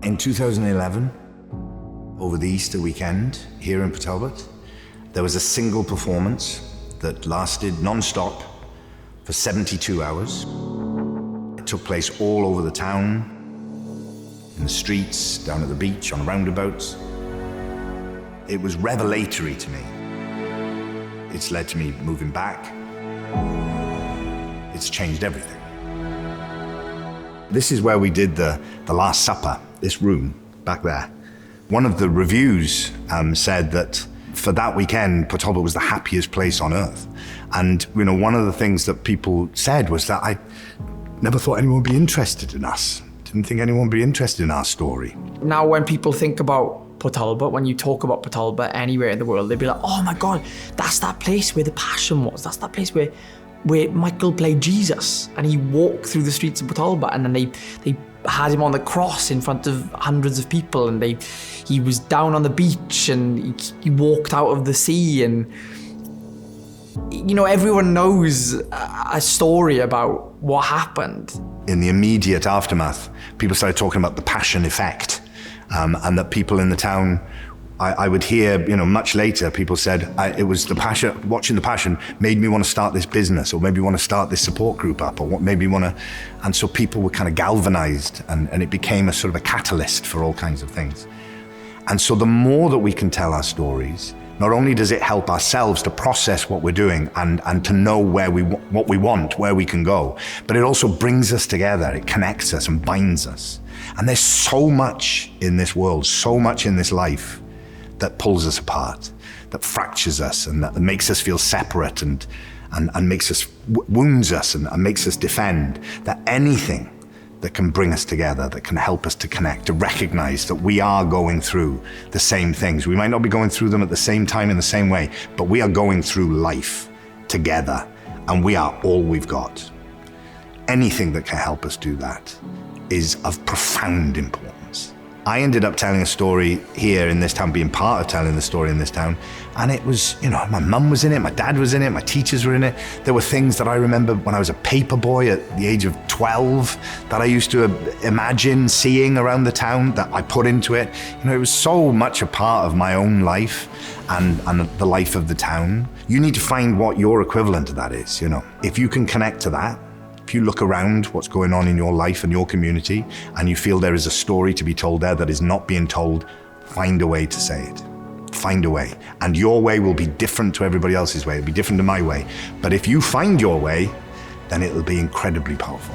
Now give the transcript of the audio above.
In 2011, over the Easter weekend here in Port Talbot, there was a single performance that lasted non-stop for 72 hours. It took place all over the town, in the streets, down at the beach, on roundabouts. It was revelatory to me. It's led to me moving back. It's changed everything. This is where we did the Last Supper, this room back there. One of the reviews said that for that weekend, Port Talbot was the happiest place on earth. And one of the things that people said was that I never thought anyone would be interested in us. Didn't think anyone would be interested in our story. Now when people think about Port Talbot, when you talk about Port Talbot anywhere in the world, they'd be like, oh my God, that's that place where the Passion was. That's that place where Michael played Jesus and he walked through the streets of Port Talbot, and then they had him on the cross in front of hundreds of people, and he was down on the beach and he walked out of the sea, and everyone knows a story about what happened. In the immediate aftermath, people started talking about the Passion effect, and that people in the town, I would hear, much later, people said, it was the Passion, watching the Passion made me want to start this business, or maybe want to start this support group up, or maybe want to, and so people were kind of galvanized, and it became a sort of a catalyst for all kinds of things. And so the more that we can tell our stories, not only does it help ourselves to process what we're doing and to know what we want, where we can go, but it also brings us together, it connects us and binds us. And there's so much in this world, so much in this life that pulls us apart, that fractures us, and that makes us feel separate and makes us, wounds us and makes us defend, that anything that can bring us together, that can help us to connect, to recognize that we are going through the same things. We might not be going through them at the same time in the same way, but we are going through life together, and we are all we've got. Anything that can help us do that is of profound importance. I ended up telling a story here in this town, being part of telling the story in this town, and it was, my mum was in it, my dad was in it, my teachers were in it. There were things that I remember when I was a paper boy at the age of 12 that I used to imagine seeing around the town that I put into it. It was so much a part of my own life and the life of the town. You need to find what your equivalent to that is, If you can connect to that, if you look around what's going on in your life and your community and you feel there is a story to be told there that is not being told, find a way to say it. Find a way. And your way will be different to everybody else's way. It'll be different to my way. But if you find your way, then it'll be incredibly powerful.